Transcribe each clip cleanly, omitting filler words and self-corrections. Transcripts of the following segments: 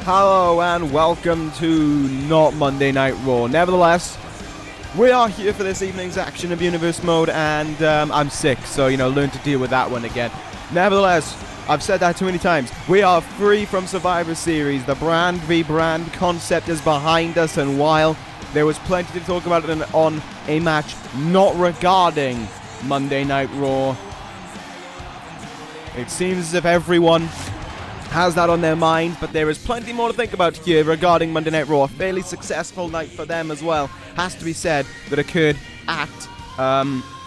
Hello and welcome to not Monday Night Raw. Nevertheless, we are here for this evening's Action of Universe mode, and I'm sick, so, learn to deal with that one again. Nevertheless, I've said that too many times. We are free from Survivor Series. The brand v brand concept is behind us, and while there was plenty to talk about on a match not regarding Monday Night Raw, it seems as if everyone has that on their mind, but there is plenty more to think about here regarding Monday Night Raw. A fairly successful night for them as well, has to be said, that occurred at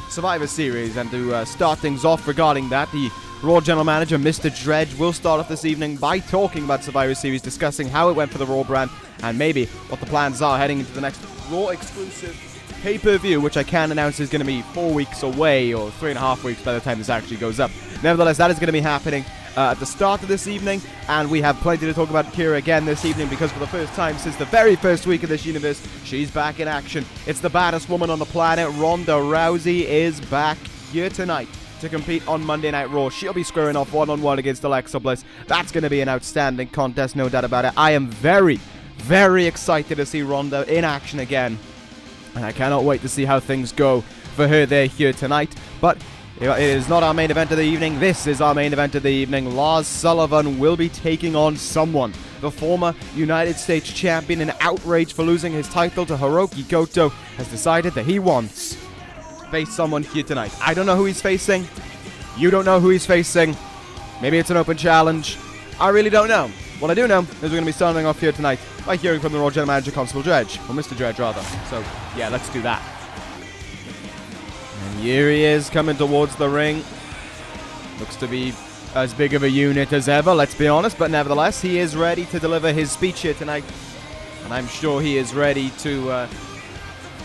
Survivor Series. And to start things off regarding that, the Raw General Manager, Mr. Dredge, will start off this evening by talking about Survivor Series, discussing how it went for the Raw brand, and maybe what the plans are heading into the next Raw exclusive pay-per-view, which I can announce is going to be 4 weeks away, or 3.5 weeks by the time this actually goes up. Nevertheless, that is going to be happening at the start of this evening, and we have plenty to talk about here again this evening, because for the first time since the very first week of this universe, she's back in action. It's the baddest woman on the planet. Ronda Rousey is back here tonight to compete on Monday Night Raw. She'll be squaring off one-on-one against Alexa Bliss. That's going to be an outstanding contest, no doubt about it. I am very, very excited to see Ronda in action again, and I cannot wait to see how things go for her there here tonight. But it is not our main event of the evening. This is our main event of the evening. Lars Sullivan will be taking on someone. The former United States champion, in outrage for losing his title to Hiroki Goto, has decided that he wants to face someone here tonight. I don't know who he's facing. You don't know who he's facing. Maybe it's an open challenge. I really don't know. What I do know is we're going to be starting off here tonight by hearing from the Raw General Manager, Constable Dredge. Or Mr. Dredge, rather. So, yeah, let's do that. And here he is, coming towards the ring. Looks to be as big of a unit as ever, let's be honest. But nevertheless, he is ready to deliver his speech here tonight. And I'm sure he is ready to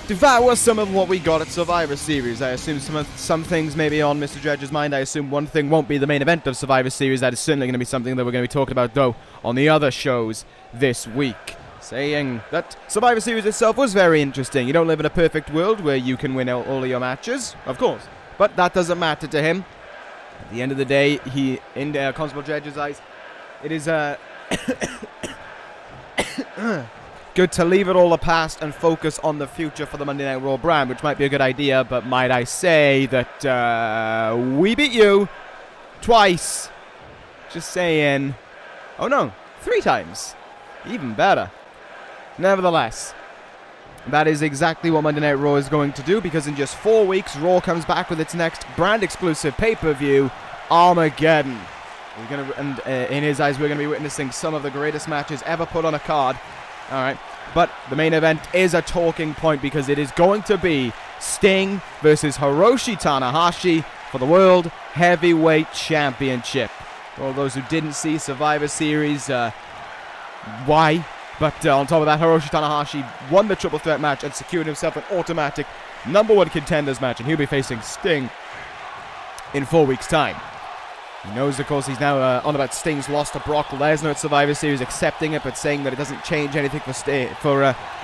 devour some of what we got at Survivor Series. I assume some things may be on Mr. Dredge's mind. I assume one thing won't be the main event of Survivor Series. That is certainly going to be something that we're going to be talking about, though, on the other shows this week. Saying that Survivor Series itself was very interesting. You don't live in a perfect world where you can win all of your matches, of course. But that doesn't matter to him. At the end of the day, in Constable Dredge's eyes, it is good to leave it all the past and focus on the future for the Monday Night Raw brand, which might be a good idea, but might I say that we beat you twice. Just saying. Oh no, 3 times. Even better. Nevertheless, that is exactly what Monday Night Raw is going to do, because in just 4 weeks, Raw comes back with its next brand-exclusive pay-per-view, Armageddon. In his eyes, we're going to be witnessing some of the greatest matches ever put on a card. Alright, but the main event is a talking point, because it is going to be Sting versus Hiroshi Tanahashi for the World Heavyweight Championship. For all those who didn't see Survivor Series, why? But on top of that, Hiroshi Tanahashi won the triple threat match and secured himself an automatic #1 contenders match, and he'll be facing Sting in 4 weeks' time. He knows, of course, he's now on about Sting's loss to Brock Lesnar at Survivor Series, accepting it, but saying that it doesn't change anything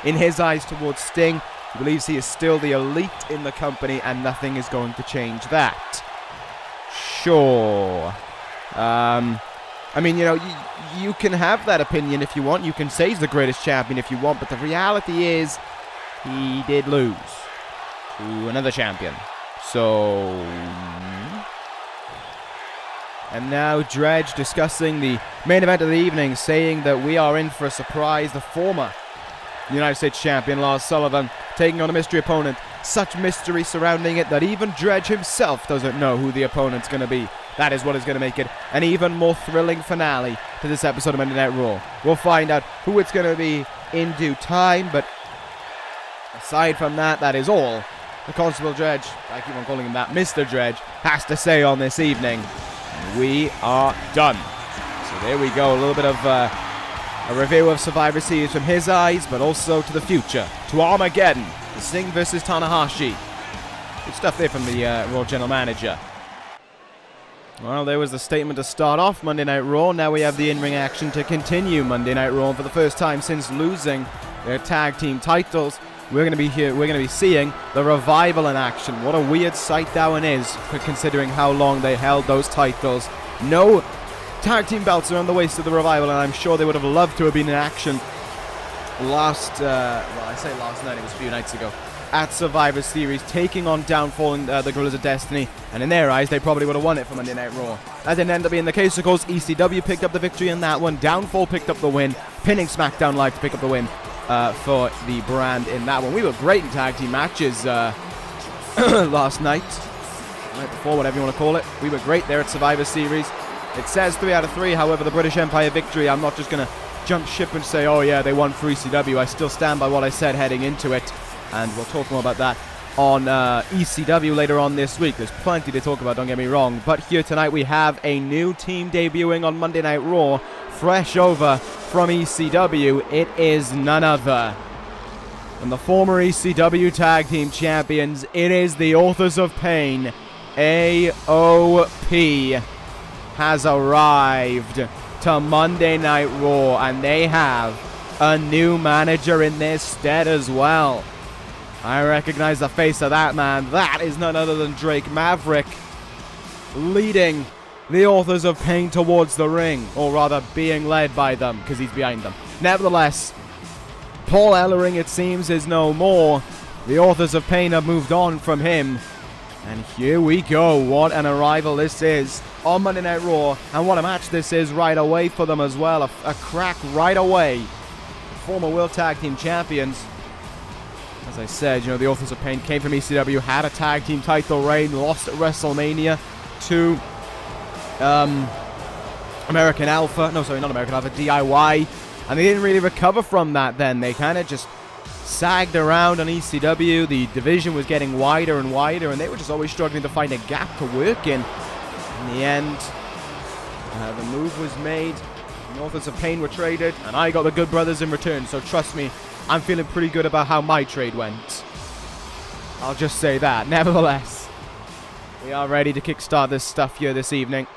in his eyes towards Sting. He believes he is still the elite in the company, and nothing is going to change that. Sure. I mean, you can have that opinion if you want. You can say he's the greatest champion if you want, but the reality is he did lose to another champion. So... And now Dredge discussing the main event of the evening, saying that we are in for a surprise. The former United States champion, Lars Sullivan, taking on a mystery opponent. Such mystery surrounding it that even Dredge himself doesn't know who the opponent's going to be. That is what is going to make it an even more thrilling finale to this episode of Monday Night Raw. We'll find out who it's going to be in due time, but aside from that, that is all the Constable Dredge, I keep on calling him that, Mr. Dredge, has to say on this evening. We are done. So there we go, a little bit of a review of Survivor Series from his eyes, but also to the future, to Armageddon, the Sting versus Tanahashi. Good stuff there from the Raw General Manager. Well, there was the statement to start off Monday Night Raw. Now we have the in-ring action to continue Monday Night Raw. For the first time since losing their tag team titles, we're going to be seeing the Revival in action. What a weird sight that one is, considering how long they held those titles. No tag team belts around the waist of the Revival, and I'm sure they would have loved to have been in action last night, it was a few nights ago, at Survivor Series, taking on Downfall and the Gorillas of Destiny, and in their eyes, they probably would have won it for Monday Night Raw. That didn't end up being the case, of course. ECW picked up the victory in that one. Downfall picked up the win, pinning SmackDown Live to pick up the win for the brand in that one. We were great in tag team matches last night before, whatever you want to call it. We were great there at Survivor Series. It says 3 out of 3, however, the British Empire victory, I'm not just going to jump ship and say, oh yeah, they won for ECW. I still stand by what I said heading into it, and we'll talk more about that on ECW later on this week. There's plenty to talk about, don't get me wrong, but here tonight we have a new team debuting on Monday Night Raw, fresh over from ECW. It is none other than the former ECW Tag Team Champions. It is the Authors of Pain. AOP has arrived to Monday Night Raw, and they have a new manager in their stead as well. I recognize the face of that man. That is none other than Drake Maverick, leading the Authors of Pain towards the ring, or rather being led by them, because he's behind them. Nevertheless, Paul Ellering, it seems, is no more. The Authors of Pain have moved on from him. And here we go. What an arrival this is on Monday Night Raw. And what a match this is right away for them as well. A crack right away. Former World Tag Team Champions. As I said, the Authors of Pain came from ECW, had a tag team title reign, lost at WrestleMania to American Alpha. No, sorry, not American Alpha, DIY. And they didn't really recover from that then. They kind of just sagged around on ECW. The division was getting wider and wider, and they were just always struggling to find a gap to work in. In the end, the move was made. The Authors of Pain were traded, and I got the Good Brothers in return. So trust me, I'm feeling pretty good about how my trade went. I'll just say that. Nevertheless, we are ready to kickstart this stuff here this evening.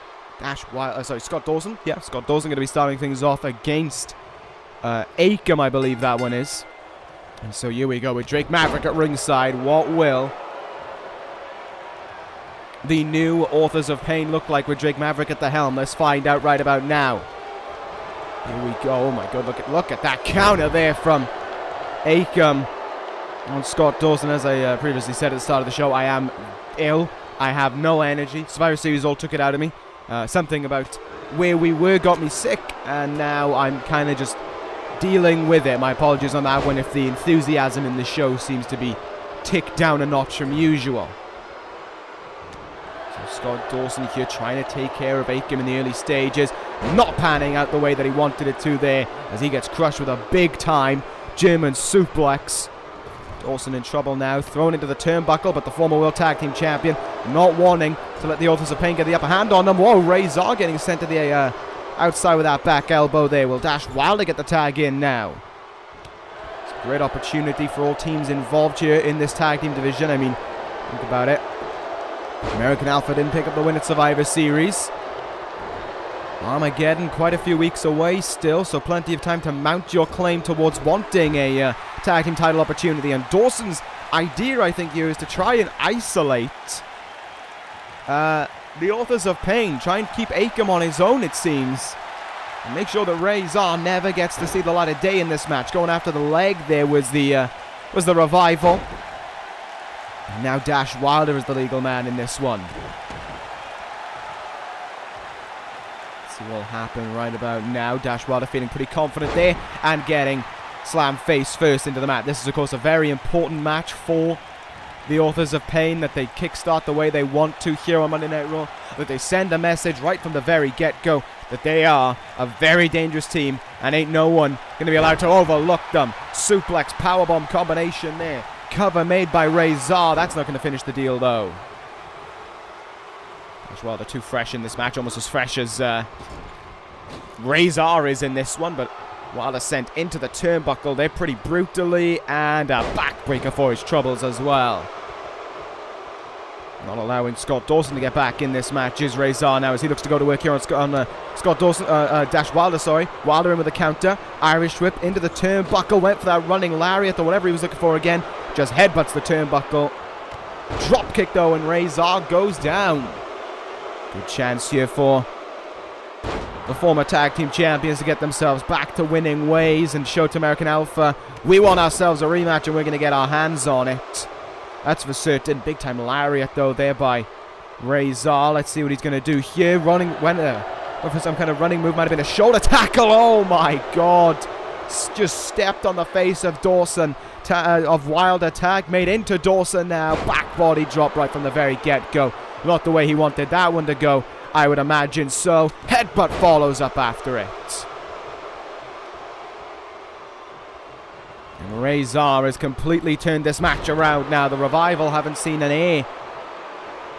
Scott Dawson. Yeah, Scott Dawson going to be starting things off against Akam, I believe that one is. And so here we go with Drake Maverick at ringside. What will the new Authors of Pain look like with Drake Maverick at the helm? Let's find out right about now. Here we go. Oh my god, look at that counter there from Akam on Scott Dawson. As I previously said at the start of the show, I am ill. I have no energy. Survivor Series all took it out of me. Something about where we were got me sick, and now I'm kind of just dealing with it. My apologies on that one if the enthusiasm in the show seems to be ticked down a notch from usual. So Scott Dawson here trying to take care of Akam in the early stages. Not panning out the way that he wanted it to there, as he gets crushed with a big time German suplex. Dawson in trouble now, thrown into the turnbuckle, but the former World Tag Team Champion not wanting to let the Authors of Pain get the upper hand on them. Whoa, Razor getting sent to the outside with that back elbow there. Will Dash Wilder get the tag in now? It's a great opportunity for all teams involved here in this tag team division. I mean, think about it. American Alpha didn't pick up the win at Survivor Series. Armageddon quite a few weeks away still, so plenty of time to mount your claim towards wanting a tag team title opportunity. And Dawson's idea, I think, here is to try and isolate the Authors of Pain. Try and keep Akam on his own, it seems. And make sure that Razor never gets to see the light of day in this match. Going after the leg there was the Revival. And now Dash Wilder is the legal man in this one. See what will happen right about now. Dash Wilder feeling pretty confident there and getting slammed face first into the mat. This is, of course, a very important match for the Authors of Pain, that they kickstart the way they want to here on Monday Night Raw, that they send a message right from the very get-go that they are a very dangerous team and ain't no one going to be allowed to overlook them. Suplex, powerbomb combination there. Cover made by Razor. That's not going to finish the deal, though. Dash Wilder too fresh in this match, almost as fresh as Razor is in this one, but Wilder sent into the turnbuckle there pretty brutally, and a backbreaker for his troubles as well. Not allowing Scott Dawson to get back in this match is Razor now, as he looks to go to work here on Scott Dawson, Dash Wilder, sorry. Wilder in with a counter, Irish whip into the turnbuckle, went for that running lariat or whatever he was looking for again, just headbutts the turnbuckle. Drop kick though, and Razor goes down. Good chance here for the former tag team champions to get themselves back to winning ways and show to American Alpha we want ourselves a rematch and we're going to get our hands on it. That's for certain. Big time lariat though there by Razor. Let's see what he's going to do here. Running, went for some kind of running move. Might have been a shoulder tackle. Oh my god. Just stepped on the face of Dawson. Of Wilder. Tag made into Dawson now. Back body drop right from the very get-go. Not the way he wanted that one to go, I would imagine so. Headbutt follows up after it. And Razor has completely turned this match around now. The Revival haven't seen an A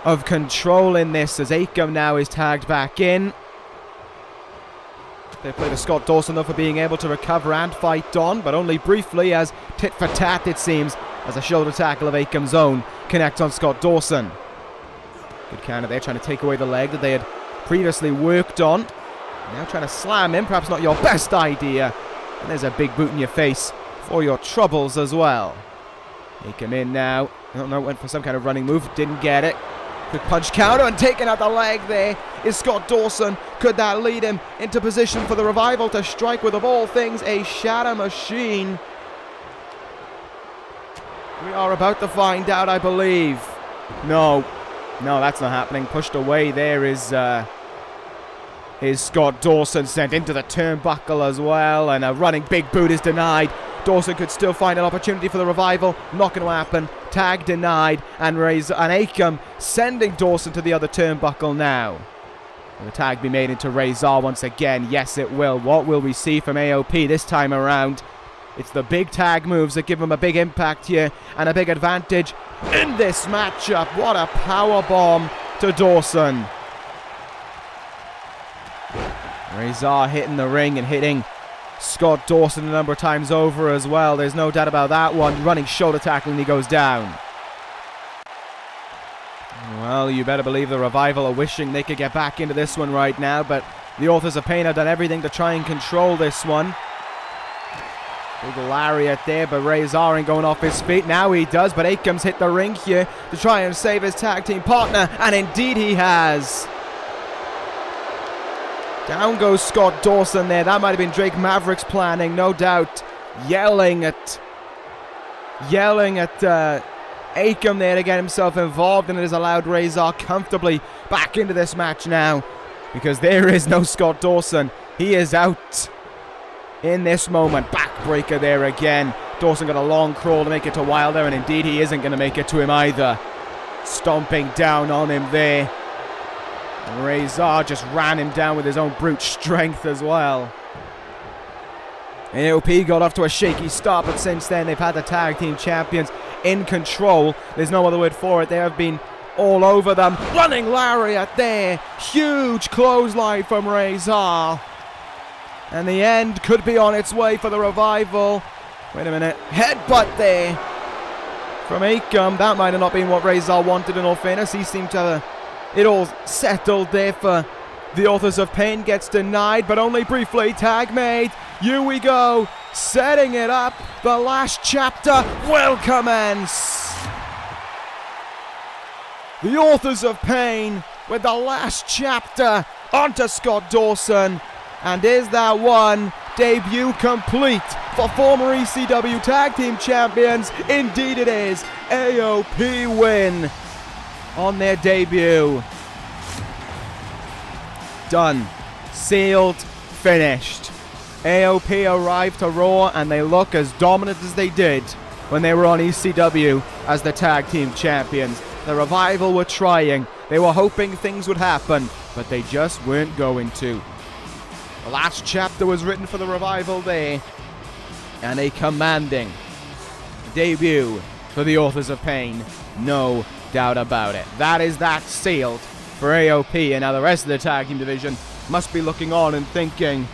of control in this as Akam now is tagged back in. They play to Scott Dawson though for being able to recover and fight on, but only briefly as tit for tat it seems as a shoulder tackle of Akam's own connects on Scott Dawson. Good counter there, trying to take away the leg that they had previously worked on. Now trying to slam him, perhaps not your best idea. And there's a big boot in your face for your troubles as well. Akam in now. I don't know, went for some kind of running move, didn't get it. Quick punch counter and taking out the leg there is Scott Dawson. Could that lead him into position for the Revival to strike with, of all things, a shatter machine? We are about to find out, I believe. No, that's not happening. Pushed away there is Scott Dawson, sent into the turnbuckle as well, and a running big boot is denied. Dawson could still find an opportunity for the Revival. Not going to happen. Tag denied, and Akam sending Dawson to the other turnbuckle now. Will the tag be made into Razor once again? Yes, it will. What will we see from AOP this time around? It's the big tag moves that give them a big impact here and a big advantage in this matchup. What a power bomb to Dawson. Razor hitting the ring and hitting Scott Dawson a number of times over as well. There's no doubt about that one. Running shoulder tackle and he goes down. Well, you better believe the Revival are wishing they could get back into this one right now, but the Authors of Pain have done everything to try and control this one. Big lariat there, but Razor ain't going off his feet. Now he does, but Akam's hit the ring here to try and save his tag team partner, and indeed he has. Down goes Scott Dawson there. That might have been Drake Maverick's planning, no doubt. Yelling at Akam there to get himself involved, and it has allowed Razor comfortably back into this match now, because there is no Scott Dawson. He is out in this moment. Backbreaker there again. Dawson got a long crawl to make it to Wilder, and indeed he isn't going to make it to him either. Stomping down on him there. Razor just ran him down with his own brute strength as well. AOP got off to a shaky start, but since then they've had the tag team champions in control. There's no other word for it. They have been all over them. Running lariat there. Huge clothesline from Razor. And the end could be on its way for the Revival. Wait a minute. Headbutt there from Akam. That might have not been what Razor wanted in all fairness. He seemed to have it all settled there for the Authors of Pain. Gets denied, but only briefly. Tag made. Here we go. Setting it up. The last chapter will commence. The Authors of Pain with the last chapter onto Scott Dawson. And is that one debut complete for former ECW Tag Team Champions? Indeed it is. AOP win on their debut. Done. Sealed. Finished. AOP arrived to Raw and they look as dominant as they did when they were on ECW as the Tag Team Champions. The Revival were trying. They were hoping things would happen, but they just weren't going to. The last chapter was written for the Revival there, and a commanding debut for the Authors of Pain. No doubt about it. That is that sealed for AOP, and now the rest of the tag team division must be looking on and thinking,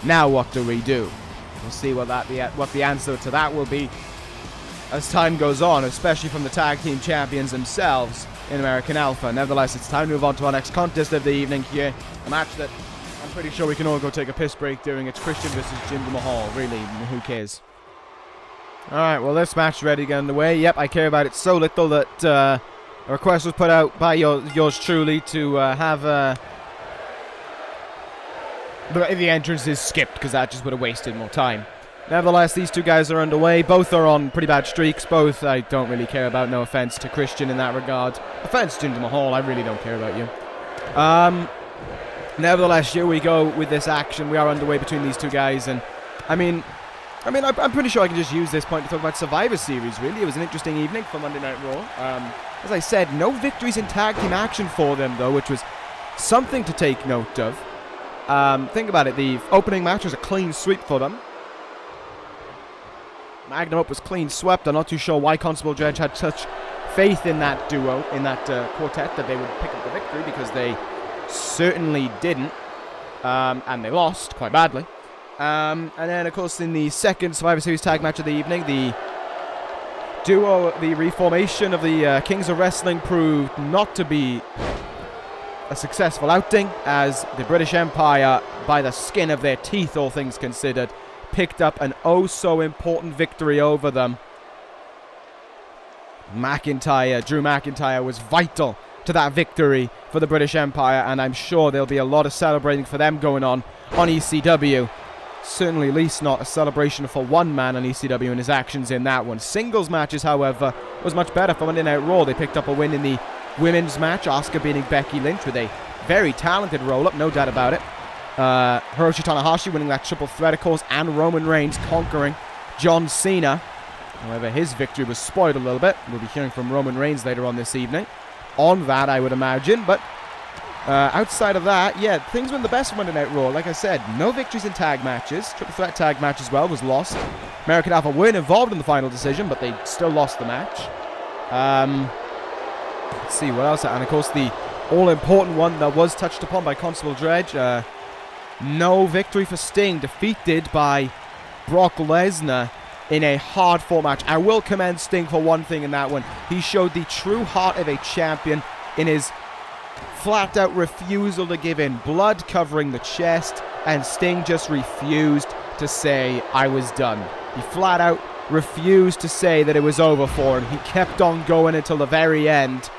now what do we do? We'll see what the answer to that will be as time goes on, especially from the tag team champions themselves in American Alpha. Nevertheless, it's time to move on to our next contest of the evening here. A match that I'm pretty sure we can all go take a piss break during. It's Christian versus Jinder Mahal. Really, who cares? Alright, well, this match is ready to get underway. Yep, I care about it so little that a request was put out by yours truly to have the entrance is skipped because that just would have wasted more time. Nevertheless, these two guys are underway. Both are on pretty bad streaks. Both I don't really care about. No offense to Christian in that regard. Offense to Jinder Mahal. I really don't care about you. Nevertheless, here we go with this action. We are underway between these two guys, and I'm pretty sure I can just use this point to talk about Survivor Series. Really, it was an interesting evening for Monday Night Raw. As I said, no victories in tag team action for them though, which was something to take note of. Think about it. The opening match was a clean sweep for them. Magnum Up was clean swept. I'm not too sure why Constable Dredge had such faith in that duo, in that quartet, that they would pick up the victory, because they certainly didn't. And they lost quite badly. And then, of course, in the second Survivor Series tag match of the evening, the duo, the reformation of the Kings of Wrestling, proved not to be a successful outing, as the British Empire, by the skin of their teeth, all things considered, picked up an oh-so-important victory over them. Drew McIntyre was vital to that victory for the British Empire, and I'm sure there'll be a lot of celebrating for them going on ECW. Certainly, at least not a celebration for one man on ECW and his actions in that one. Singles matches, however, was much better for Monday Night Raw. They picked up a win in the women's match, Asuka beating Becky Lynch with a very talented roll-up, no doubt about it. Hiroshi Tanahashi winning that triple threat, of course, and Roman Reigns conquering John Cena. However, his victory was spoiled a little bit. We'll be hearing from Roman Reigns later on this evening on that, I would imagine. But outside of that, yeah, things went the best for Monday Night Raw. Like I said, no victories in tag matches. Triple threat tag match as well was lost. American Alpha weren't involved in the final decision, but they still lost the match. Let's see what else. And of course, the all-important one that was touched upon by Constable Dredge. No victory for Sting, defeated by Brock Lesnar in a hard-fought match. I will commend Sting for one thing in that one. He showed the true heart of a champion in his flat-out refusal to give in. Blood covering the chest, and Sting just refused to say, I was done. He flat-out refused to say that it was over for him. He kept on going until the very end,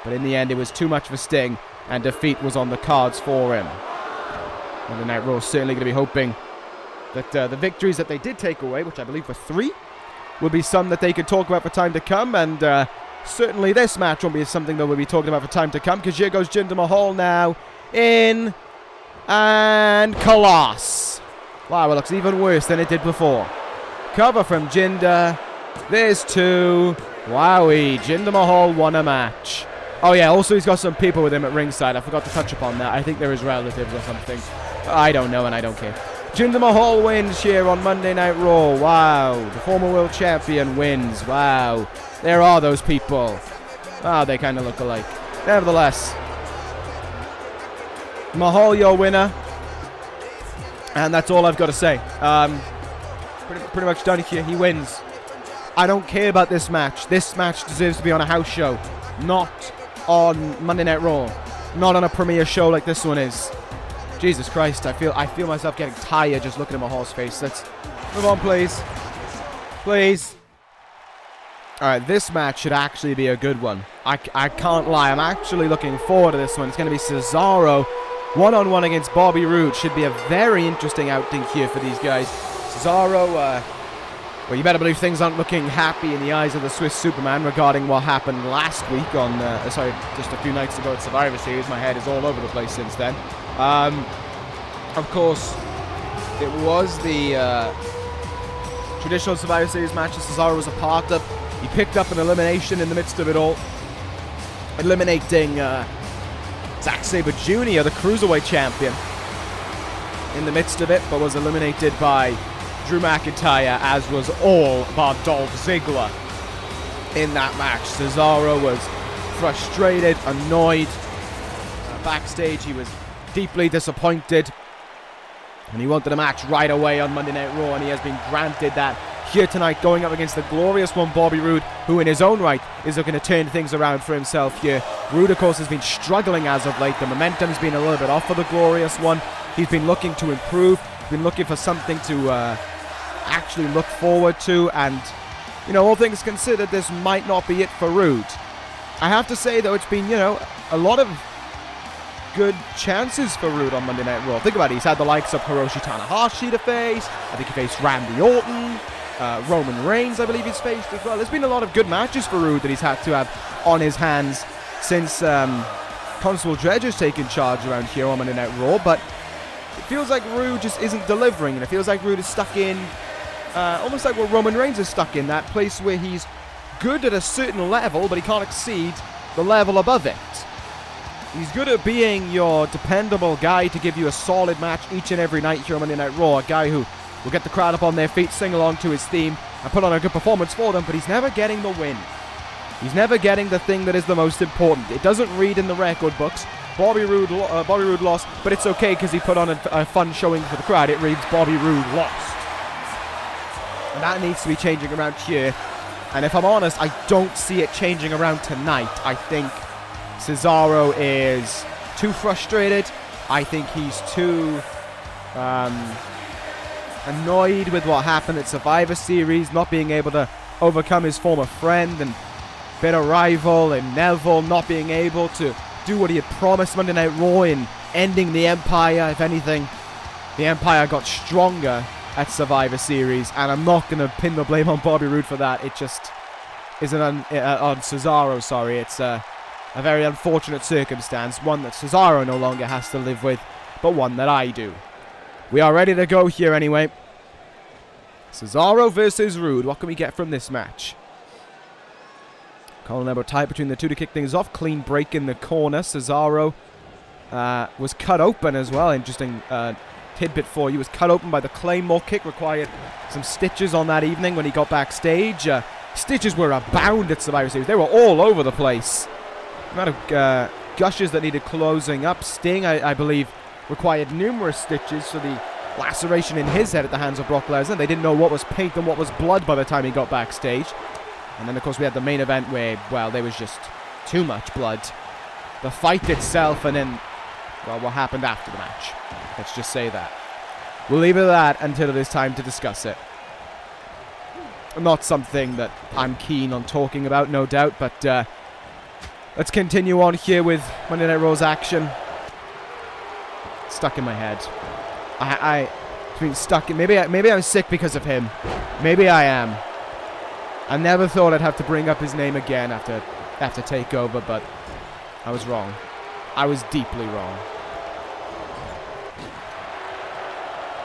but in the end it was too much for Sting, and defeat was on the cards for him. Monday Night Raw certainly going to be hoping that the victories that they did take away, which I believe were 3, will be some that they could talk about for time to come, and certainly this match won't be something that we'll be talking about for time to come, because here goes Jinder Mahal now in, and Colossus. Wow, it looks even worse than it did before. Cover from Jinder. There's 2. Wowie, Jinder Mahal won a match. Oh yeah, also he's got some people with him at ringside. I forgot to touch upon that. I think they're his relatives or something. I don't know, and I don't care. Jinder Mahal wins here on Monday Night Raw. Wow. The former world champion wins. Wow. There are those people. Oh, they kind of look alike. Nevertheless, Mahal, your winner. And that's all I've got to say. Pretty much done here. He wins. I don't care about this match. This match deserves to be on a house show, not on Monday Night Raw. Not on a premiere show like this one is. Jesus Christ, I feel myself getting tired just looking at Mahal's face. Let's move on, please. Please. Alright, this match should actually be a good one. I can't lie, I'm actually looking forward to this one. It's going to be Cesaro one-on-one against Bobby Roode. Should be a very interesting outing here for these guys. Cesaro, well, you better believe things aren't looking happy in the eyes of the Swiss Superman regarding what happened last week on, just a few nights ago at Survivor Series. My head is all over the place since then. Of course, it was the traditional Survivor Series match that Cesaro was a part of. He picked up an elimination in the midst of it all, eliminating Zack Sabre Jr., the Cruiserweight Champion, in the midst of it, but was eliminated by Drew McIntyre, as was all but Dolph Ziggler in that match. Cesaro was frustrated, annoyed. Backstage, he was deeply disappointed, and he wanted a match right away on Monday Night Raw, and he has been granted that here tonight, going up against the glorious one Bobby Roode, who in his own right is looking to turn things around for himself here. Roode, of course, has been struggling as of late. The momentum's been a little bit off for the glorious one. He's been looking to improve, been looking for something to actually look forward to, and, you know, all things considered, this might not be it for Roode. I have to say, though, it's been, you know, a lot of good chances for Roode on Monday Night Raw. Think about it. He's had the likes of Hiroshi Tanahashi to face. I think he faced Randy Orton. Roman Reigns, I believe he's faced as well. There's been a lot of good matches for Roode that he's had to have on his hands since Constable Dredge has taken charge around here on Monday Night Raw. But it feels like Roode just isn't delivering. And it feels like Roode is stuck in almost like what Roman Reigns is stuck in. That place where he's good at a certain level, but he can't exceed the level above it. He's good at being your dependable guy to give you a solid match each and every night here on Monday Night Raw. A guy who will get the crowd up on their feet, sing along to his theme, and put on a good performance for them, but he's never getting the win. He's never getting the thing that is the most important. It doesn't read in the record books. Bobby Roode lost, but it's okay because he put on a fun showing for the crowd. It reads Bobby Roode lost. And that needs to be changing around here. And if I'm honest, I don't see it changing around tonight. I think Cesaro is too frustrated. I think he's too annoyed with what happened at Survivor Series, not being able to overcome his former friend and bitter rival, and Neville not being able to do what he had promised Monday Night Raw in ending the Empire. If anything, the Empire got stronger at Survivor Series, and I'm not going to pin the blame on Bobby Roode for that. It just isn't on Cesaro, sorry. It's a very unfortunate circumstance, one that Cesaro no longer has to live with, but one that I do. We are ready to go here anyway. Cesaro versus Roode. What can we get from this match? Collar elbow tight between the two to kick things off. Clean break in the corner. Cesaro was cut open as well. Interesting tidbit for you. Was cut open by the Claymore kick. Required some stitches on that evening when he got backstage. Stitches were abound at Survivor Series. They were all over the place. The amount of gushes that needed closing up. Sting, I believe, required numerous stitches for the laceration in his head at the hands of Brock Lesnar. They didn't know what was paint and what was blood by the time he got backstage. And then, of course, we had the main event where, well, there was just too much blood. The fight itself, and then, well, what happened after the match. Let's just say that. We'll leave it at that until it is time to discuss it. Not something that I'm keen on talking about, no doubt, but let's continue on here with Monday Night Raw's action. Stuck in my head. I mean, stuck in. Maybe I'm sick because of him. Maybe I am. I never thought I'd have to bring up his name again after TakeOver, but I was wrong. I was deeply wrong.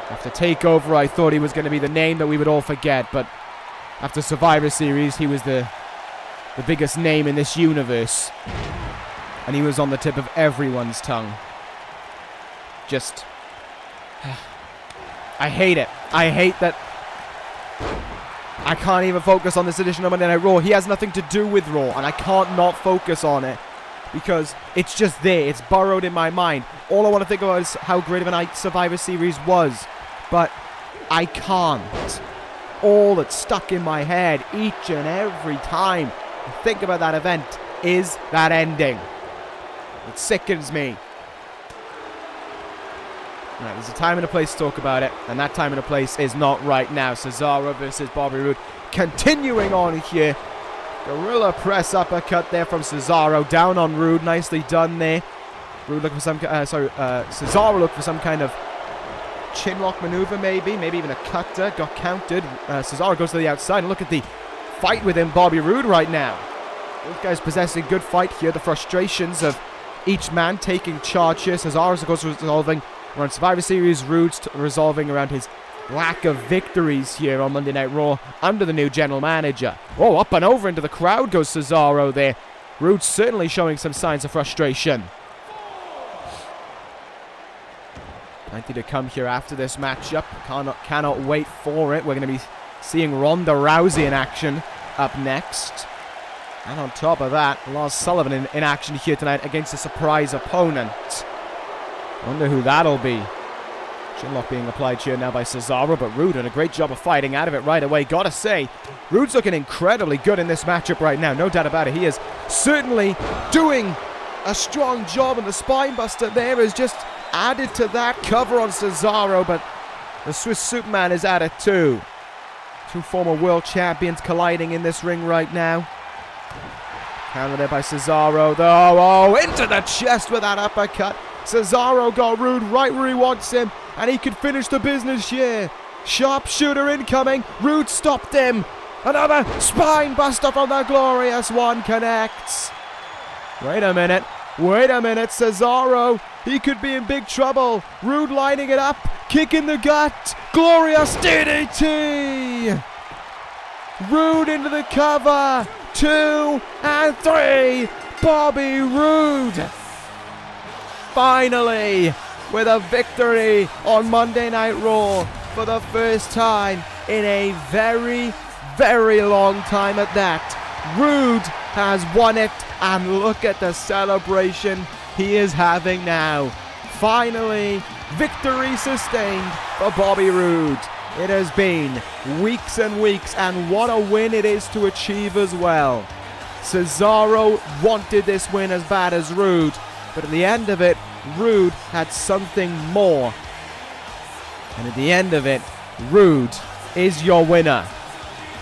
After TakeOver, I thought he was going to be the name that we would all forget, but after Survivor Series, he was the biggest name in this universe, and he was on the tip of everyone's tongue. Just, I hate it. I hate that I can't even focus on this edition of Monday Night Raw. He has nothing to do with Raw, and I can't not focus on it because it's just there. It's burrowed in my mind. All I want to think about is how great of a night Survivor Series was, but I can't. All that's stuck in my head each and every time I think about that event is that ending. It sickens me. Right, there's a time and a place to talk about it, and that time and a place is not right now. Cesaro versus Bobby Roode. Continuing on here. Gorilla press uppercut there from Cesaro. Down on Roode. Nicely done there. Roode looking for some... Cesaro looked for some kind of chinlock maneuver maybe. Maybe even a cutter. Got counted. Cesaro goes to the outside. And look at the fight within Bobby Roode right now. Both guys possessing good fight here. The frustrations of each man taking charge here. Cesaro's of course resolving around Survivor Series. Roode's resolving around his lack of victories here on Monday Night Raw under the new general manager. Oh, up and over into the crowd goes Cesaro there. Roode certainly showing some signs of frustration. Plenty to come here after this matchup. Cannot wait for it. We're going to be seeing Ronda Rousey in action up next. And on top of that, Lars Sullivan in action here tonight against a surprise opponent. Wonder who that'll be. Chinlock being applied here now by Cesaro, but Roode did a great job of fighting out of it right away. Gotta say, Roode's looking incredibly good in this matchup right now. No doubt about it. He is certainly doing a strong job, and the spinebuster there is just added to that cover on Cesaro, but the Swiss Superman is at it too. Two former world champions colliding in this ring right now. Counter there by Cesaro, though. Oh, into the chest with that uppercut. Cesaro got Roode right where he wants him, and he could finish the business here. Sharpshooter incoming. Roode stopped him. Another spine buster from the Glorious One connects. Wait a minute. Cesaro, he could be in big trouble. Roode lining it up. Kick in the gut. Glorious DDT. Roode into the cover. 2 and 3. Bobby Roode. Finally, with a victory on Monday Night Raw for the first time in a very, very long time at that. Roode has won it, and look at the celebration he is having now. Finally, victory sustained for Bobby Roode. It has been weeks and weeks, and what a win it is to achieve as well. Cesaro wanted this win as bad as Roode, but at the end of it, Roode had something more. And at the end of it, Roode is your winner.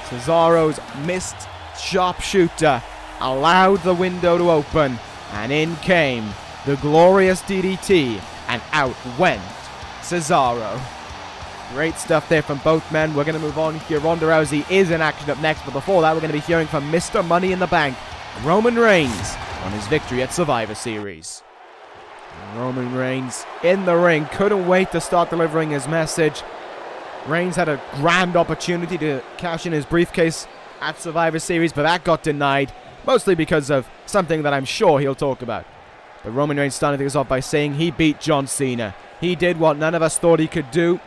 Cesaro's missed sharpshooter allowed the window to open, and in came the glorious DDT, and out went Cesaro. Great stuff there from both men. We're going to move on here. Ronda Rousey is in action up next, but before that, we're going to be hearing from Mr. Money in the Bank, Roman Reigns, on his victory at Survivor Series. Roman Reigns in the ring, couldn't wait to start delivering his message. Reigns had a grand opportunity to cash in his briefcase at Survivor Series, but that got denied, mostly because of something that I'm sure he'll talk about. But Roman Reigns started things off by saying he beat John Cena. He did what none of us thought he could do,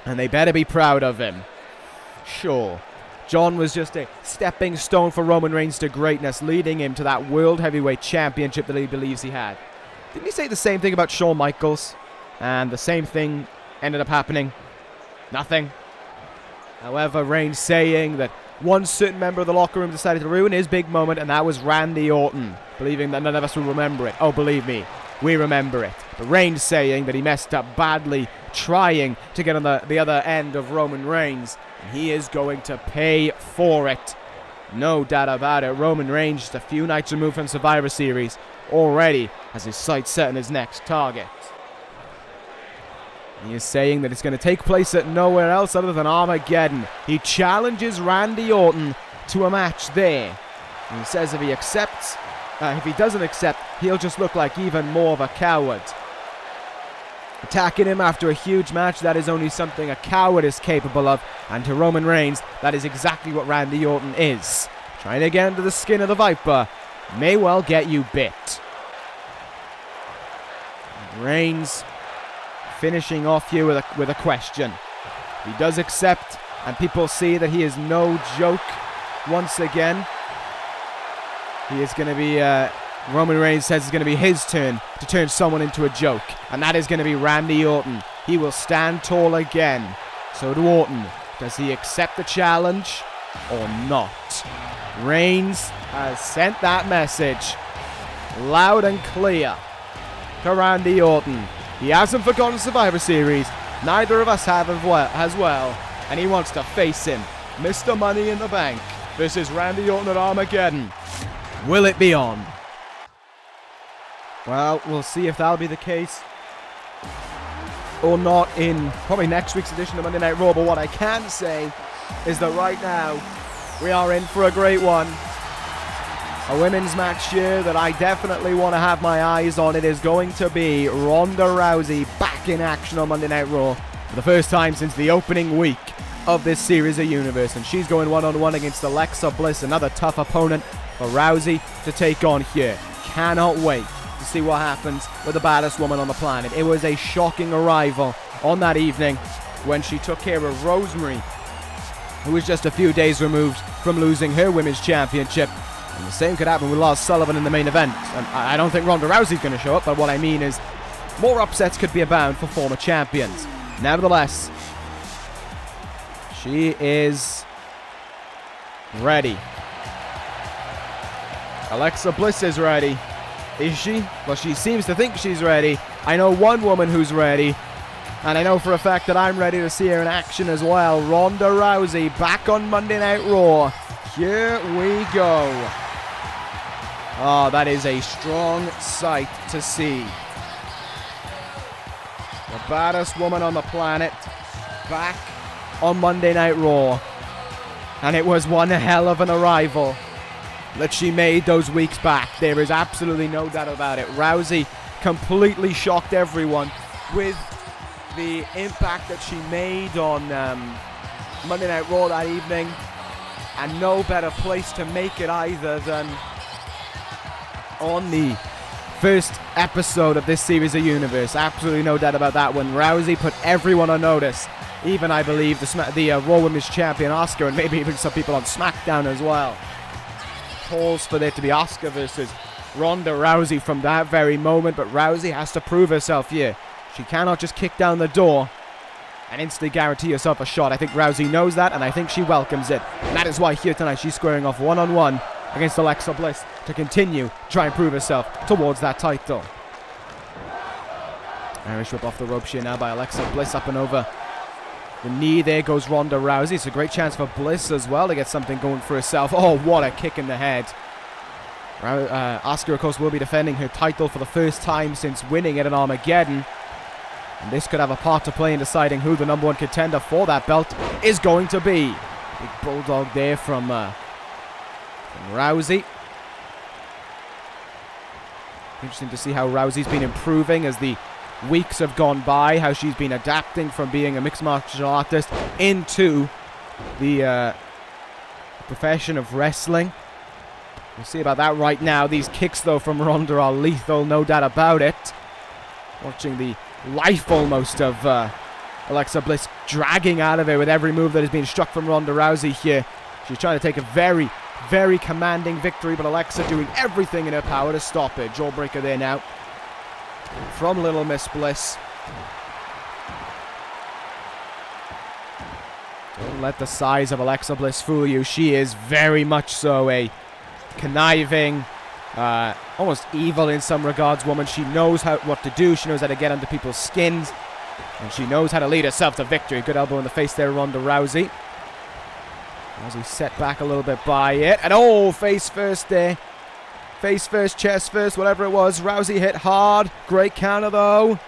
and they better be proud of him. Sure, John was just a stepping stone for Roman Reigns to greatness, leading him to that World Heavyweight Championship that he believes he had. Didn't he say the same thing about Shawn Michaels? And the same thing ended up happening? Nothing. However, Reigns saying that one certain member of the locker room decided to ruin his big moment, and that was Randy Orton, believing that none of us will remember it. Oh, believe me, we remember it. But Reigns saying that he messed up badly, trying to get on the other end of Roman Reigns, and he is going to pay for it. No doubt about it. Roman Reigns, just a few nights removed from Survivor Series, already has his sights set on his next target. He is saying that it's going to take place at nowhere else other than Armageddon. He challenges Randy Orton to a match there. And he says if he accepts, if he doesn't accept, he'll just look like even more of a coward. Attacking him after a huge match, that is only something a coward is capable of. And to Roman Reigns, that is exactly what Randy Orton is. Trying to get under the skin of the Viper may well get you bit. Reigns finishing off here with a question. He does accept, and people see that he is no joke once again. He is going to be, Roman Reigns says it's going to be his turn to turn someone into a joke, and that is going to be Randy Orton. He will stand tall again. So to Orton, does he accept the challenge or not? Reigns has sent that message loud and clear to Randy Orton. He hasn't forgotten Survivor Series. Neither of us have as well. And he wants to face him. Mr. Money in the Bank. This is Randy Orton at Armageddon. Will it be on? Well, we'll see if that'll be the case or not in probably next week's edition of Monday Night Raw. But what I can say is that right now we are in for a great one. A women's match here that I definitely want to have my eyes on. It is going to be Ronda Rousey back in action on Monday Night Raw for the first time since the opening week of this series of Universe. And she's going one-on-one against Alexa Bliss, another tough opponent for Rousey to take on here. Cannot wait to see what happens with the baddest woman on the planet. It was a shocking arrival on that evening when she took care of Rosemary, who was just a few days removed from losing her women's championship. And the same could happen with Lars Sullivan in the main event. And I don't think Ronda Rousey's going to show up, but what I mean is more upsets could be abound for former champions. Nevertheless, she is ready. Alexa Bliss is ready. Is she? Well, she seems to think she's ready. I know one woman who's ready, and I know for a fact that I'm ready to see her in action as well. Ronda Rousey back on Monday Night Raw. Here we go. Oh, that is a strong sight to see. The baddest woman on the planet, back on Monday Night Raw. And it was one hell of an arrival that she made those weeks back. There is absolutely no doubt about it. Rousey completely shocked everyone with the impact that she made on Monday Night Raw that evening. And no better place to make it either than on the first episode of this series of Universe. Absolutely no doubt about that one. Rousey put everyone on notice. Even, I believe, the Raw Women's Champion, Asuka, and maybe even some people on SmackDown as well. Calls for there to be Asuka versus Ronda Rousey from that very moment, but Rousey has to prove herself here. She cannot just kick down the door and instantly guarantee herself a shot. I think Rousey knows that, and I think she welcomes it. And that is why here tonight she's squaring off one-on-one against Alexa Bliss to continue try and prove herself towards that title. Irish whip off the ropes here now by Alexa Bliss, up and over the knee. There goes Ronda Rousey. It's a great chance for Bliss as well to get something going for herself. Oh, what a kick in the head. Asuka, of course, will be defending her title for the first time since winning it at Armageddon. And this could have a part to play in deciding who the number one contender for that belt is going to be. Big bulldog there from Rousey. Interesting to see how Rousey's been improving as the weeks have gone by, how she's been adapting from being a mixed martial artist into the profession of wrestling. We'll see about that right now. These kicks, though, from Ronda are lethal, no doubt about it. Watching the life almost of Alexa Bliss dragging out of it with every move that has been struck from Ronda Rousey here. She's trying to take a very, very commanding victory, but Alexa doing everything in her power to stop it. Jawbreaker there now from Little Miss Bliss. Don't let the size of Alexa Bliss fool you. She is very much so a conniving, almost evil in some regards woman. She knows what to do. She knows how to get under people's skins. And she knows how to lead herself to victory. Good elbow in the face there, Ronda Rousey. Rousey set back a little bit by it. And oh, face first there. Face first, chest first, whatever it was. Rousey hit hard. Great counter, though.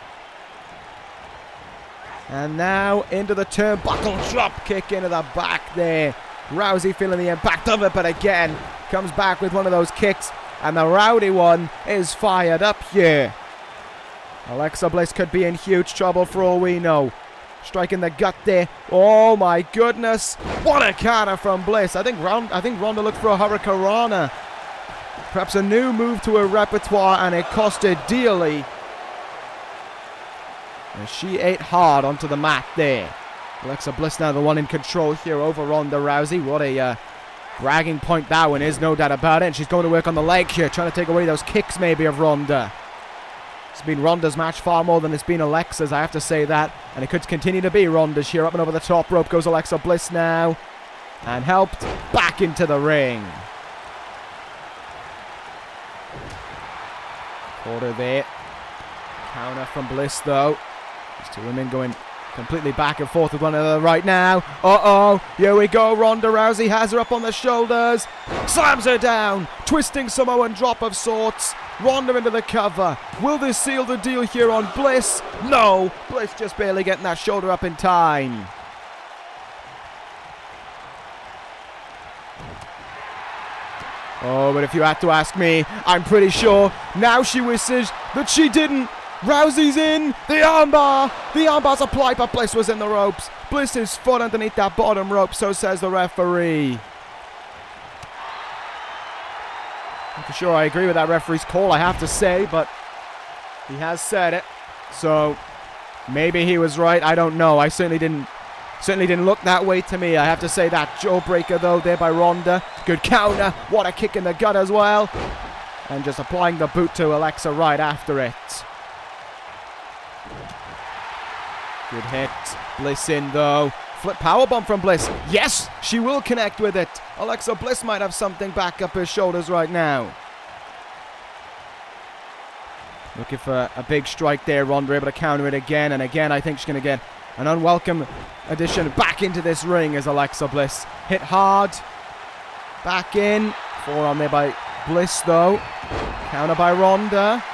And now into the turnbuckle drop kick into the back there. Rousey feeling the impact of it, but again, comes back with one of those kicks. And the rowdy one is fired up here. Alexa Bliss could be in huge trouble for all we know. Striking the gut there. Oh my goodness. What a counter from Bliss. I think Ronda looked for a Hurricanrana. Perhaps a new move to her repertoire, and it cost her dearly. And she ate hard onto the mat there. Alexa Bliss now the one in control here over Ronda Rousey. What a bragging point that one is, no doubt about it. And she's going to work on the leg here, trying to take away those kicks maybe of Ronda. It's been Ronda's match far more than it's been Alexa's, I have to say that. And it could continue to be Ronda's here. Up and over the top rope goes Alexa Bliss now. And helped back into the ring. Quarter there. Counter from Bliss though. These two women going completely back and forth with one another right now. Uh-oh. Here we go. Ronda Rousey has her up on the shoulders. Slams her down. Twisting Samoan drop of sorts. Ronda into the cover. Will this seal the deal here on Bliss? No. Bliss just barely getting that shoulder up in time. Oh, but if you had to ask me, I'm pretty sure now she wishes that she didn't. Rousey's in. The armbar. The armbar's applied, but Bliss was in the ropes. Bliss's foot underneath that bottom rope, so says the referee. I'm for sure I agree with that referee's call, I have to say, but he has said it. So maybe he was right. I don't know. I certainly didn't look that way to me. I have to say that. Jawbreaker though there by Ronda. Good counter. What a kick in the gut as well. And just applying the boot to Alexa right after it. Good hit. Bliss in though. Flip powerbomb from Bliss. Yes, she will connect with it. Alexa Bliss might have something back up her shoulders right now. Looking for a big strike there. Ronda able to counter it again. And again, I think she's going to get an unwelcome addition back into this ring as Alexa Bliss. Hit hard. Back in. Forearm there by Bliss though. Counter by Ronda.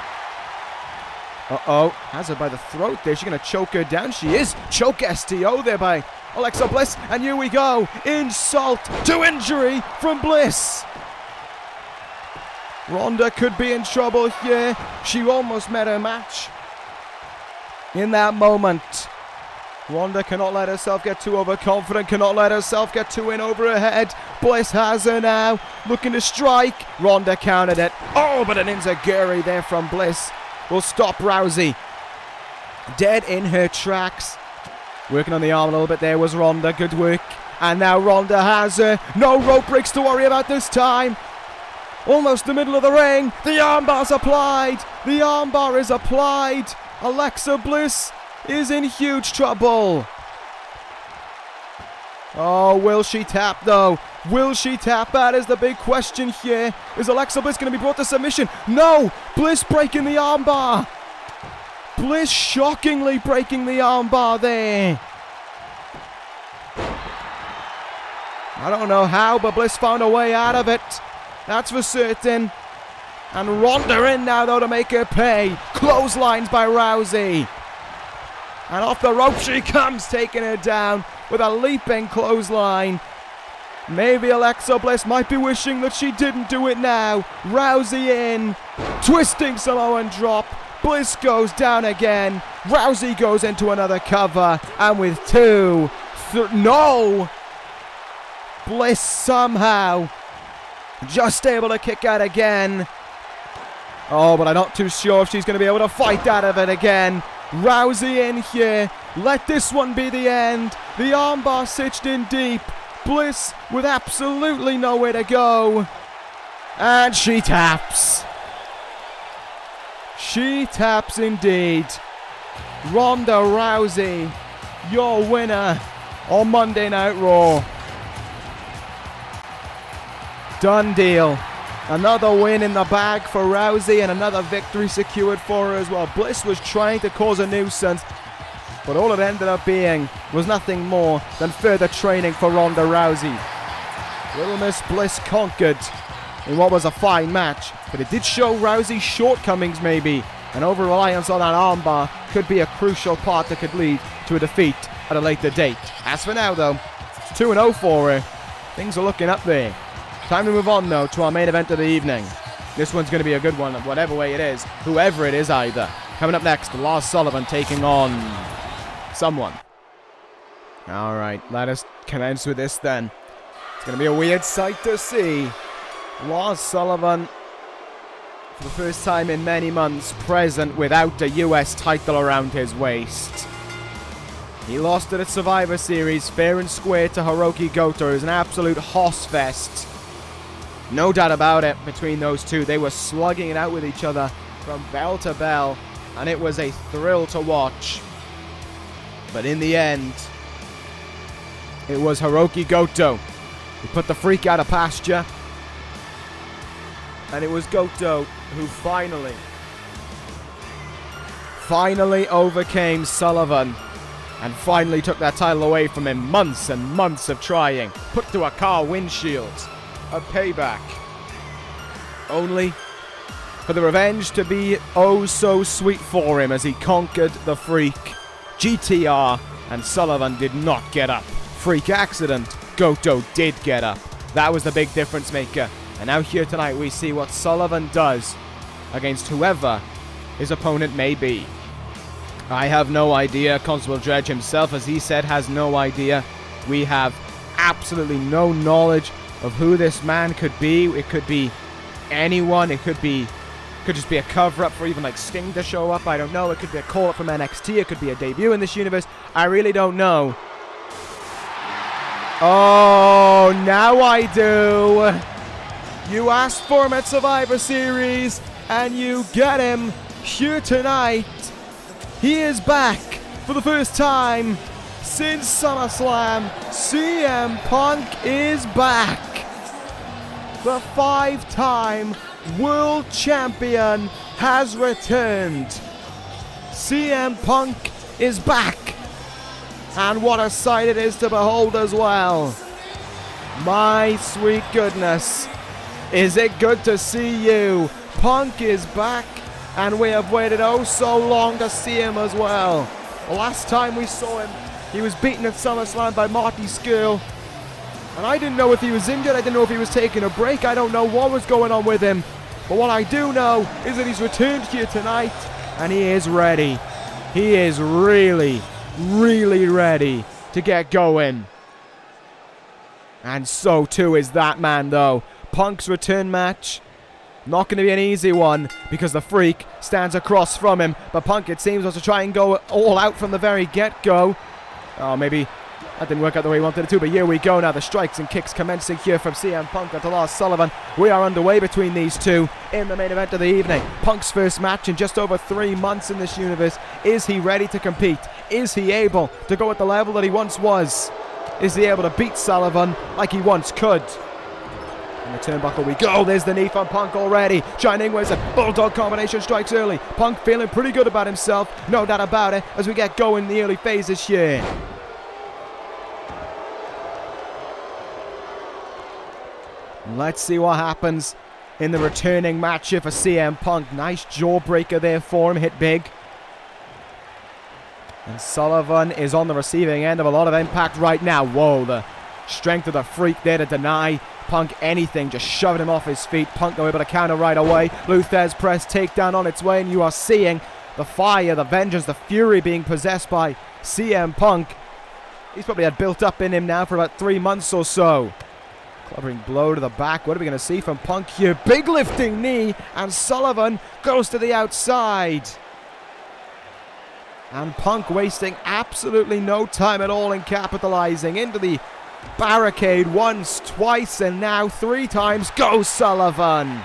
Uh-oh. Has her by the throat there. She's going to choke her down. She is. Choke STO there by Alexa Bliss. And here we go. Insult to injury from Bliss. Ronda could be in trouble here. She almost met her match in that moment. Ronda cannot let herself get too overconfident, cannot let herself get too in over her head. Bliss has her now, looking to strike. Ronda countered it. Oh, but an enziguri there from Bliss will stop Rousey. Dead in her tracks. Working on the arm a little bit there was Ronda, good work. And now Ronda has her. No rope breaks to worry about this time. Almost the middle of the ring. The armbar's applied. The armbar is applied. Alexa Bliss is in huge trouble. Oh, will she tap though? Will she tap? That is the big question here. Is Alexa Bliss going to be brought to submission? No! Bliss breaking the armbar. Bliss shockingly breaking the armbar there. I don't know how, but Bliss found a way out of it. That's for certain. And Ronda in now though to make her pay. Clotheslines by Rousey. And off the rope she comes, taking her down with a leaping clothesline. Maybe Alexa Bliss might be wishing that she didn't do it now. Rousey in. Twisting Samoan drop. Bliss goes down again. Rousey goes into another cover. And with two. No! Bliss somehow just able to kick out again. Oh, but I'm not too sure if she's going to be able to fight out of it again. Rousey in here. Let this one be the end. The armbar stitched in deep. Bliss with absolutely nowhere to go. And she taps. She taps indeed. Ronda Rousey, your winner on Monday Night Raw. Done deal. Another win in the bag for Rousey and another victory secured for her as well. Bliss was trying to cause a nuisance, but all it ended up being was nothing more than further training for Ronda Rousey. Little Miss Bliss conquered in what was a fine match, but it did show Rousey's shortcomings maybe, and over-reliance on that armbar could be a crucial part that could lead to a defeat at a later date. As for now though, it's 2-0 for her. Things are looking up there. Time to move on, though, to our main event of the evening. This one's going to be a good one, whatever way it is, whoever it is either. Coming up next, Lars Sullivan taking on someone. All right, let us commence with this then. It's going to be a weird sight to see. Lars Sullivan, for the first time in many months, present without a US title around his waist. He lost it at Survivor Series, fair and square to Hiroki Goto. It was an absolute hoss fest. No doubt about it between those two. They were slugging it out with each other from bell to bell, and it was a thrill to watch. But in the end, it was Hiroki Goto who put the freak out of pasture. And it was Goto who finally overcame Sullivan and finally took that title away from him. Months and months of trying. Put to a car windshield. A payback. Only for the revenge to be oh so sweet for him as he conquered the Freak. GTR and Sullivan did not get up. Freak accident. Goto did get up. That was the big difference maker. And now here tonight we see what Sullivan does against whoever his opponent may be. I have no idea. Constable Dredge himself, as he said, has no idea. We have absolutely no knowledge of who this man could be. It could be anyone. It could just be a cover-up for even like Sting to show up. I don't know. It could be a call-up from NXT. It could be a debut in this universe. I really don't know. Oh, now I do. You asked for him at Survivor Series, and you get him here tonight. He is back for the first time since SummerSlam. CM Punk is back. The 5-time world champion has returned. CM Punk is back. And what a sight it is to behold as well. My sweet goodness. Is it good to see you? Punk is back. And we have waited oh so long to see him as well. The last time we saw him, he was beaten at SummerSlam by Marty Scurll. And I didn't know if he was injured, I didn't know if he was taking a break, I don't know what was going on with him. But what I do know is that he's returned here tonight, and he is ready. He is really, really ready to get going. And so too is that man though. Punk's return match, not going to be an easy one because the Freak stands across from him. But Punk, it seems, wants to try and go all out from the very get-go. Oh, maybe that didn't work out the way he wanted it to, but here we go now. The strikes and kicks commencing here from CM Punk onto Lars Sullivan. We are underway between these two in the main event of the evening. Punk's first match in just over 3 months in this universe. Is he ready to compete? Is he able to go at the level that he once was? Is he able to beat Sullivan like he once could? In the turnbuckle we go. There's the knee from Punk already. Shining Wizard. A bulldog combination strikes early. Punk feeling pretty good about himself. No doubt about it as we get going in the early phases here. Let's see what happens in the returning match here for CM Punk. Nice jawbreaker there for him. Hit big. And Sullivan is on the receiving end of a lot of impact right now. Whoa, the strength of the Freak there to deny Punk anything. Just shoving him off his feet. Punk though able to counter right away. Luther's press takedown on its way. And you are seeing the fire, the vengeance, the fury being possessed by CM Punk. He's probably had built up in him now for about 3 months or so. Clubbering blow to the back. What are we going to see from Punk here? Big lifting knee. And Sullivan goes to the outside. And Punk wasting absolutely no time at all in capitalizing into the barricade once, twice, and now 3 times. Go Sullivan!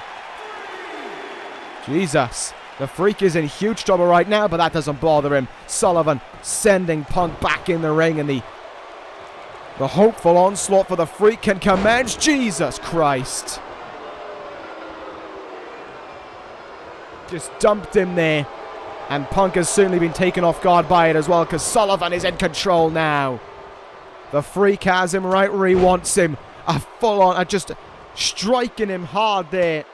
Jesus. The Freak is in huge trouble right now, but that doesn't bother him. Sullivan sending Punk back in the ring, and the hopeful onslaught for the Freak can commence. Jesus Christ. Just dumped him there. And Punk has certainly been taken off guard by it as well, because Sullivan is in control now. The Freak has him right where he wants him. A full-on, just striking him hard there.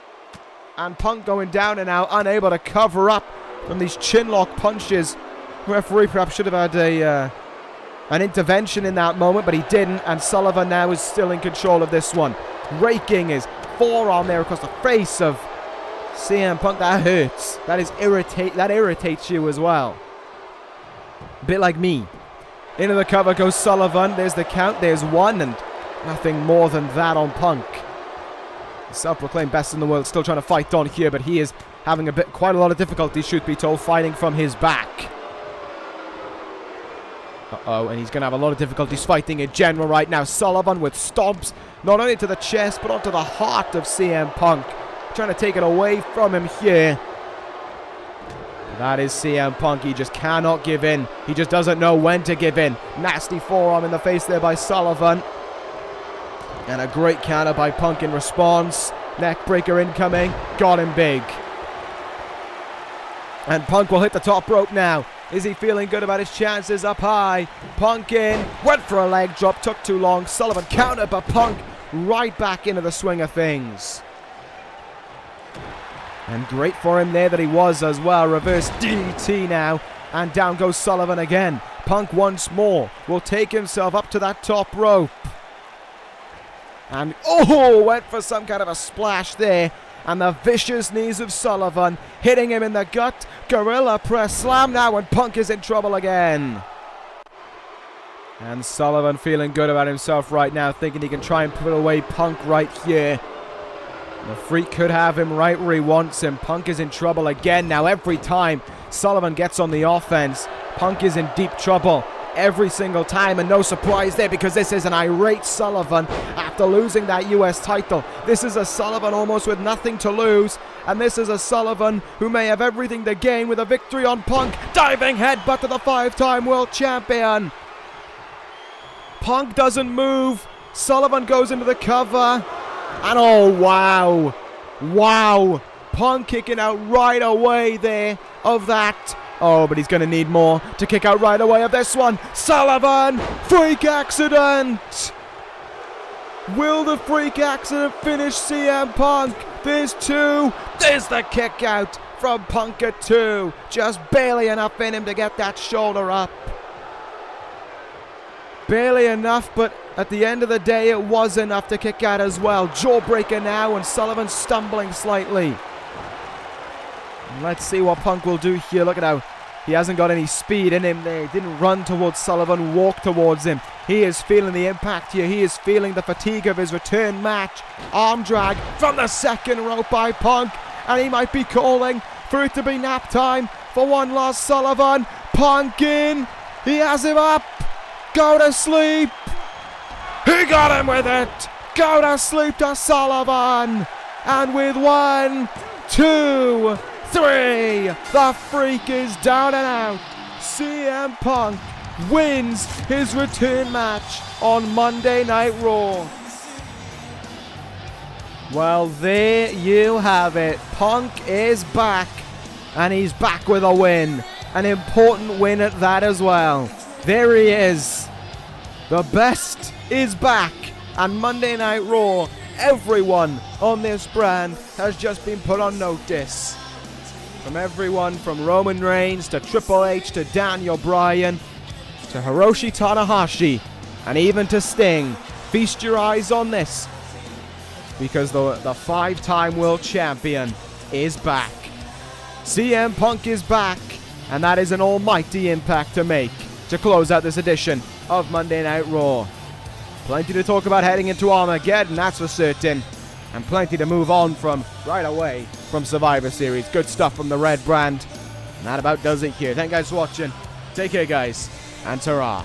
And Punk going down and out, unable to cover up from these chin-lock punches. The referee perhaps should have had an intervention in that moment, but he didn't. And Sullivan now is still in control of this one. Raking his forearm there across the face of CM Punk. That hurts. That irritates you as well. A bit like me. Into the cover goes Sullivan. There's the count. There's one, and nothing more than that on Punk. The self-proclaimed best in the world, still trying to fight on here, but he is having quite a lot of difficulty, should be told, fighting from his back. And he's going to have a lot of difficulties fighting in general right now. Sullivan with stomps, not only to the chest, but onto the heart of CM Punk. Trying to take it away from him here. That is CM Punk. He just cannot give in. He just doesn't know when to give in. Nasty forearm in the face there by Sullivan. And a great counter by Punk in response. Neckbreaker incoming. Got him big. And Punk will hit the top rope now. Is he feeling good about his chances up high? Punk in. Went for a leg drop. Took too long. Sullivan countered, but Punk right back into the swing of things. And great for him there that he was as well. Reverse DDT now. And down goes Sullivan again. Punk once more will take himself up to that top rope. And went for some kind of a splash there. And the vicious knees of Sullivan hitting him in the gut. Gorilla press slam now, and Punk is in trouble again. And Sullivan feeling good about himself right now, thinking he can try and put away Punk right here. The Freak could have him right where he wants him. Punk is in trouble again now. Every time Sullivan gets on the offense, Punk is in deep trouble every single time, and no surprise there, because this is an irate Sullivan after losing that US title. This is a Sullivan almost with nothing to lose, and this is a Sullivan who may have everything to gain with a victory on Punk. Diving headbutt to the 5-time world champion. Punk doesn't move. Sullivan goes into the cover. And oh, wow. Wow. Punk kicking out right away there of that. Oh, but he's going to need more to kick out right away of this one. Sullivan. Freak accident. Will the freak accident finish CM Punk? There's 2. There's the kick out from Punk at 2. Just barely enough in him to get that shoulder up. Barely enough, but at the end of the day, it was enough to kick out as well. Jawbreaker now, and Sullivan stumbling slightly. Let's see what Punk will do here. Look at how he hasn't got any speed in him there. He didn't run towards Sullivan, walk towards him. He is feeling the impact here. He is feeling the fatigue of his return match. Arm drag from the second rope by Punk. And he might be calling for it to be nap time for one Lars Sullivan. Punk in. He has him up. Go to sleep. He got him with it. Go to sleep to Sullivan. And with 1, 2, 3, the Freak is down and out. CM Punk wins his return match on Monday Night Raw. Well, there you have it. Punk is back, and he's back with a win. An important win at that as well. There he is. The best is back, and Monday Night Raw, everyone on this brand has just been put on notice. From everyone from Roman Reigns to Triple H to Daniel Bryan to Hiroshi Tanahashi and even to Sting. Feast your eyes on this, because the 5-time world champion is back. CM Punk is back, and that is an almighty impact to make to close out this edition of Monday Night Raw. Plenty to talk about heading into Armageddon, that's for certain. And plenty to move on from right away from Survivor Series. Good stuff from the Red brand. And that about does it here. Thank you guys for watching. Take care, guys. And ta-ra.